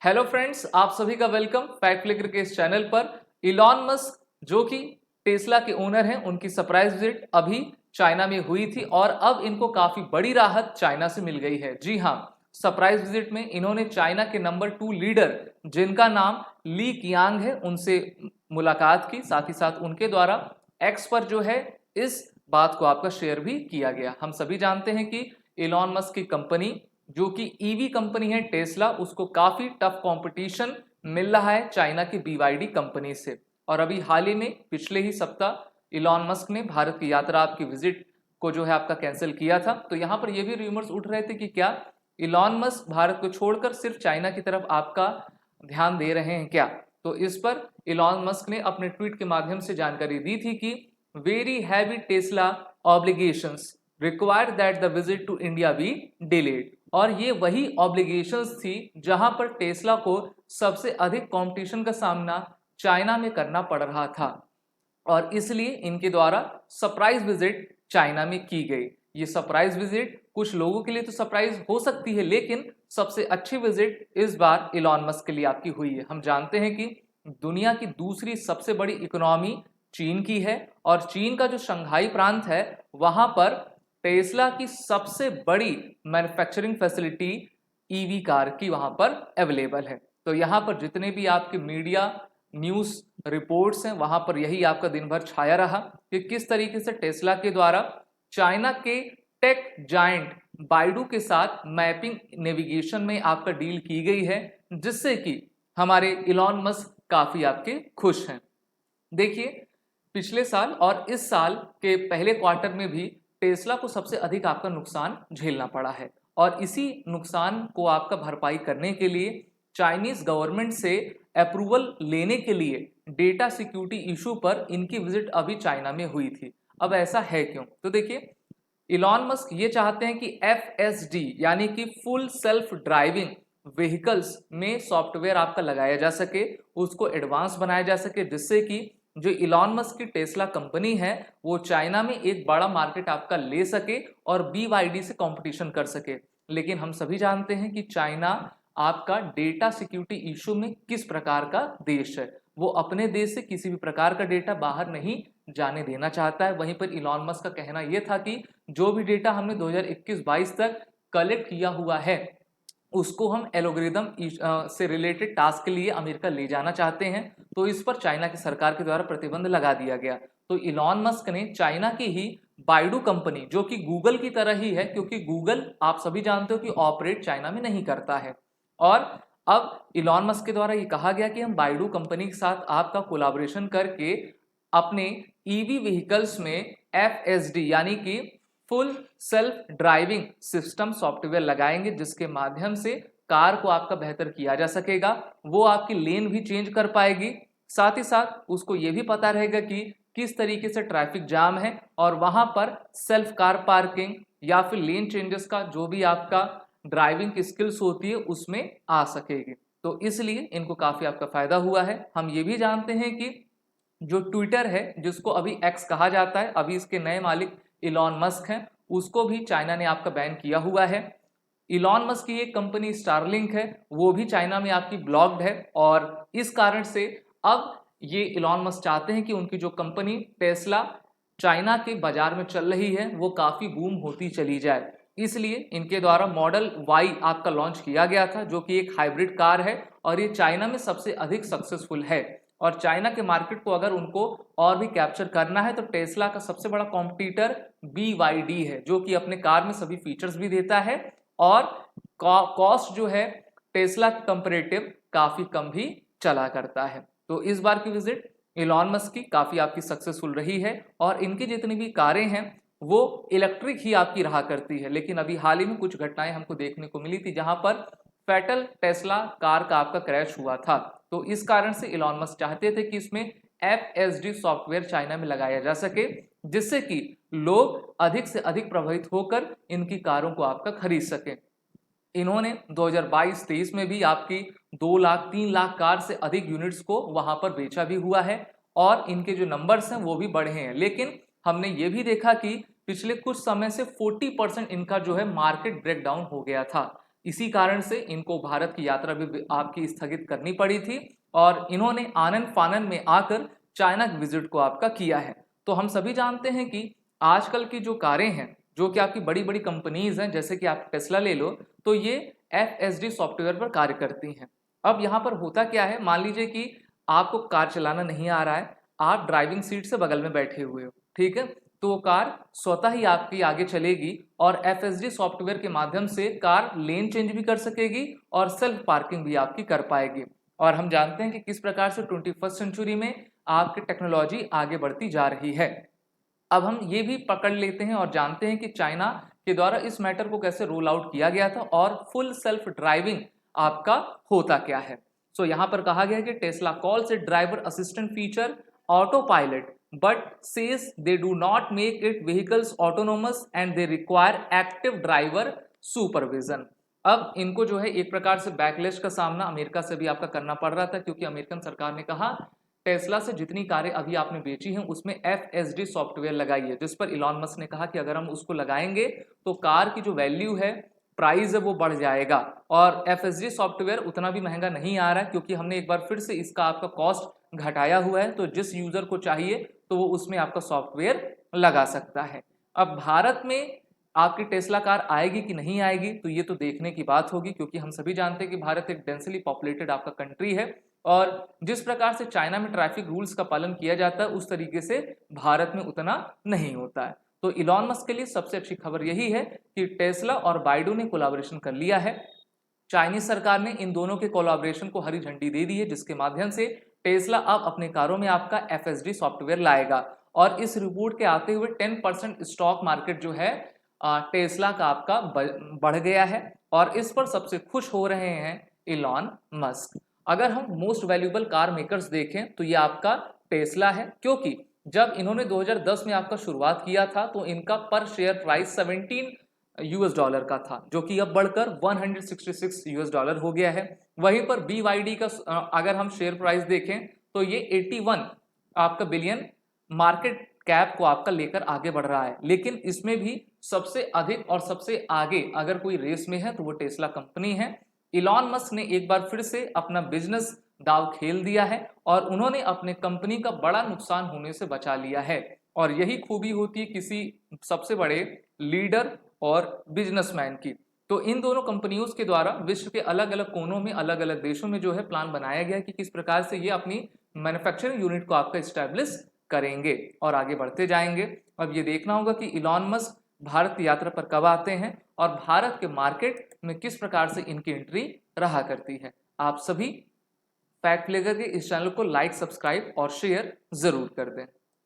Hello friends, आप सभी का वेलकम फैक्ट फ्लिकर के इस चैनल पर। इलॉन मस्क जो कि टेस्ला के ओनर हैं, उनकी सरप्राइज विजिट अभी चाइना में हुई थी और अब इनको काफी बड़ी राहत चाइना से मिल गई है। जी हाँ, सरप्राइज विजिट में इन्होंने चाइना के नंबर 2 लीडर जिनका नाम ली कियांग है, उनसे मुलाकात की। साथ ही साथ उनके द्वारा एक्स पर जो है इस बात को आपका शेयर भी किया गया। हम सभी जानते हैं कि इलॉन मस्क की कंपनी जो कि ईवी कंपनी है टेस्ला, उसको काफी टफ कंपटीशन मिल रहा है चाइना की BYD कंपनी से। और अभी हाल ही में पिछले ही सप्ताह इलॉन मस्क ने भारत की यात्रा आपकी विजिट को जो है आपका कैंसिल किया था। तो यहाँ पर ये भी रूमर्स उठ रहे थे कि क्या इलॉन मस्क भारत को छोड़कर सिर्फ चाइना की तरफ आपका ध्यान दे रहे हैं क्या। तो इस पर इलॉन मस्क ने अपने ट्वीट के माध्यम से जानकारी दी थी कि very heavy Tesla obligations require that the visit to India be delayed. और ये वही ऑब्लिगेशंस थी जहां पर टेस्ला को सबसे अधिक कंपटीशन का सामना चाइना में करना पड़ रहा था और इसलिए इनके द्वारा सरप्राइज विजिट चाइना में की गई। ये सरप्राइज विजिट कुछ लोगों के लिए तो सरप्राइज हो सकती है, लेकिन सबसे अच्छी विजिट इस बार इलॉन मस्क के लिए आपकी हुई है। हम जानते हैं कि दुनिया की दूसरी सबसे बड़ी इकोनॉमी चीन की है और चीन का जो शंघाई प्रांत है वहां पर टेस्ला की सबसे बड़ी मैन्युफैक्चरिंग फैसिलिटी ईवी कार की वहां पर अवेलेबल है। तो यहां पर जितने भी आपके मीडिया न्यूज रिपोर्ट्स हैं वहां पर यही आपका दिन भर छाया रहा कि किस तरीके से टेस्ला के द्वारा चाइना के टेक जायंट बाइडू के साथ मैपिंग नेविगेशन में आपका डील की गई है, जिससे कि हमारे इलॉन मस्क काफी आपके खुश हैं। देखिए, पिछले साल और इस साल के पहले क्वार्टर में भी टेस्ला को सबसे अधिक आपका नुकसान झेलना पड़ा है और इसी नुकसान को आपका भरपाई करने के लिए चाइनीज गवर्नमेंट से अप्रूवल लेने के लिए डेटा सिक्योरिटी इशू पर इनकी विजिट अभी चाइना में हुई थी। अब ऐसा है क्यों? तो देखिए, इलॉन मस्क ये चाहते हैं कि FSD यानी कि फुल सेल्फ ड्राइविंग व्हीकल्स में सॉफ्टवेयर आपका लगाया जा सके, उसको एडवांस बनाया जा सके, जिससे कि जो इलॉन मस्क की टेस्ला कंपनी है वो चाइना में एक बड़ा मार्केट आपका ले सके और BYD से कंपटीशन कर सके। लेकिन हम सभी जानते हैं कि चाइना आपका डेटा सिक्योरिटी इशू में किस प्रकार का देश है। वो अपने देश से किसी भी प्रकार का डेटा बाहर नहीं जाने देना चाहता है। वहीं पर इलॉन मस्क का कहना यह था कि जो भी डेटा हमने 2021-22 तक कलेक्ट किया हुआ है उसको हम एल्गोरिदम से रिलेटेड टास्क के लिए अमेरिका ले जाना चाहते हैं। तो इस पर चाइना की सरकार के द्वारा प्रतिबंध लगा दिया गया। तो इलॉन मस्क ने चाइना की ही बाइडू कंपनी जो कि गूगल की तरह ही है, क्योंकि गूगल आप सभी जानते हो कि ऑपरेट चाइना में नहीं करता है, और अब इलॉन मस्क के द्वारा ये कहा गया कि हम बाइडू कंपनी के साथ आपका कोलैबोरेशन करके अपने ईवी व्हीकल्स में FSD यानी कि full self driving system software लगाएंगे, जिसके माध्यम से कार को आपका बेहतर किया जा सकेगा। वो आपकी लेन भी चेंज कर पाएगी, साथ ही साथ उसको ये भी पता रहेगा कि किस तरीके से ट्रैफिक जाम है और वहां पर सेल्फ कार पार्किंग या फिर लेन चेंजेस का जो भी आपका ड्राइविंग की स्किल्स होती है उसमें आ सकेगी। तो इसलिए इनको काफी आपका फायदा हुआ है। हम ये भी जानते हैं कि जो ट्विटर है, जिसको अभी एक्स कहा जाता है, अभी इसके नए मालिक इलॉन मस्क हैं, उसको भी चाइना ने आपका बैन किया हुआ है। इलॉन मस्क की एक कंपनी स्टारलिंक है, वो भी चाइना में आपकी ब्लॉक्ड है और इस कारण से अब ये इलॉन मस्क चाहते हैं कि उनकी जो कंपनी टेस्ला चाइना के बाजार में चल रही है वो काफी बूम होती चली जाए। इसलिए इनके द्वारा मॉडल वाई आपका लॉन्च किया गया था, जो कि एक हाइब्रिड कार है और ये चाइना में सबसे अधिक सक्सेसफुल है। और चाइना के मार्केट को अगर उनको और भी कैप्चर करना है तो टेस्ला का सबसे बड़ा कॉम्पिटिटर BYD है, जो कि अपने कार में सभी फीचर्स भी देता है और कॉस्ट जो है टेस्ला के कंपैरेटिव काफी कम भी चला करता है। तो इस बार की विजिट इलॉन मस्क की काफी आपकी सक्सेसफुल रही है और इनकी जितनी भी कारें हैं वो इलेक्ट्रिक ही आपकी रहा करती है। लेकिन अभी हाल ही में कुछ घटनाएं हमको देखने को मिली थी जहां पर फैटल टेस्ला कार का आपका क्रैश हुआ था। तो इस कारण से इलॉन मस्क चाहते थे कि इसमें FSD सॉफ्टवेयर चाइना में लगाया जा सके, जिससे कि लोग अधिक से अधिक प्रभावित होकर इनकी कारों को आपका खरीद सके। इन्होंने 2022-23 में भी आपकी 2 लाख 3 लाख कार से अधिक यूनिट्स को वहां पर बेचा भी हुआ है और इनके जो नंबर्स हैं वो भी बढ़े हैं। लेकिन हमने ये भी देखा कि पिछले कुछ समय से 40% इनका जो है मार्केट ब्रेकडाउन हो गया था। इसी कारण से इनको भारत की यात्रा भी आपकी स्थगित करनी पड़ी थी और इन्होंने आनन फानन में आकर चाइना की विजिट को आपका किया है। तो हम सभी जानते हैं कि आजकल की जो कारें हैं, जो कि आपकी बड़ी बड़ी कंपनीज हैं, जैसे कि आप टेस्ला ले लो, तो ये FSD सॉफ्टवेयर पर कार्य करती हैं। अब यहाँ पर होता क्या है, मान लीजिए कि आपको कार चलाना नहीं आ रहा है, आप ड्राइविंग सीट से बगल में बैठे हुए हो, ठीक है, तो वो कार स्वतः ही आपकी आगे चलेगी और FSD सॉफ्टवेयर के माध्यम से कार लेन चेंज भी कर सकेगी और सेल्फ पार्किंग भी आपकी कर पाएगी। और हम जानते हैं कि किस प्रकार से 21st सेंचुरी में आपकी टेक्नोलॉजी आगे बढ़ती जा रही है। अब हम ये भी पकड़ लेते हैं और जानते हैं कि चाइना के द्वारा इस मैटर को कैसे रोल आउट किया गया था और फुल सेल्फ ड्राइविंग आपका होता क्या है। सो यहाँ पर कहा गया है कि Tesla calls it driver assistant feature auto pilot but says they do not make it vehicles autonomous and they require active driver supervision. अब इनको जो है एक प्रकार से बैकलैश का सामना अमेरिका से भी आपका करना पड़ रहा था, क्योंकि अमेरिकन सरकार ने कहा टेस्ला से जितनी कारें अभी आपने बेची हैं उसमें FSD सॉफ्टवेयर लगाई है, जिस पर इलॉन मस्क ने कहा कि अगर हम उसको लगाएंगे तो कार की जो वैल्यू है, प्राइस है, वो बढ़ जाएगा। और FSD सॉफ्टवेयर उतना भी महंगा नहीं आ रहा है, क्योंकि हमने एक बार फिर से इसका आपका कॉस्ट घटाया हुआ है, तो जिस यूजर को चाहिए तो वो उसमें आपका सॉफ्टवेयर लगा सकता है। अब भारत में आपकी टेस्ला कार आएगी कि नहीं आएगी, तो ये तो देखने की बात होगी, क्योंकि हम सभी जानते हैं कि भारत एक डेंसली पॉपुलेटेड आपका कंट्री है और जिस प्रकार से चाइना में ट्रैफिक रूल्स का पालन किया जाता है उस तरीके से भारत में उतना नहीं होता है। तो इलॉन मस्क के लिए सबसे अच्छी खबर यही है कि टेस्ला और बाइडू ने कोलैबोरेशन कर लिया है। चाइनीज सरकार ने इन दोनों के कोलैबोरेशन को हरी झंडी दे दी है, जिसके माध्यम से टेस्ला अब अपने कारों में आपका FSD सॉफ्टवेयर लाएगा। और इस रिपोर्ट के आते हुए 10% स्टॉक मार्केट जो है टेस्ला का आपका बढ़ गया है और इस पर सबसे खुश हो रहे हैं इलॉन मस्क। अगर हम मोस्ट वैल्यूएबल कार मेकर्स देखें तो ये आपका टेस्ला है, क्योंकि जब इन्होंने 2010 में आपका शुरुआत किया था तो इनका पर शेयर प्राइस $17 का था, जो कि अब बढ़कर $166 हो गया है। वहीं पर BYD का अगर हम शेयर प्राइस देखें तो ये 81 आपका बिलियन मार्केट कैप को आपका लेकर आगे बढ़ रहा है, लेकिन इसमें भी सबसे अधिक और सबसे आगे अगर कोई रेस में है तो वो टेस्ला कंपनी है। इलॉन मस्क ने एक बार फिर से अपना बिजनेस दाव खेल दिया है और उन्होंने अपने कंपनी का बड़ा नुकसान होने से बचा लिया है। और यही खूबी होती है किसी सबसे बड़े लीडर और बिजनेसमैन की। तो इन दोनों कंपनियों के द्वारा विश्व के अलग अलग कोनों में, अलग अलग देशों में जो है प्लान बनाया गया कि किस प्रकार से ये अपनी मैन्युफैक्चरिंग यूनिट को आपका स्टैब्लिश करेंगे और आगे बढ़ते जाएंगे। अब ये देखना होगा कि इलॉन मस्क भारत की यात्रा पर कब आते हैं और भारत के मार्केट में किस प्रकार से इनकी एंट्री रहा करती है। आप सभी फैक्ट फ्लेगर के इस चैनल को लाइक, सब्सक्राइब और शेयर जरूर कर दें।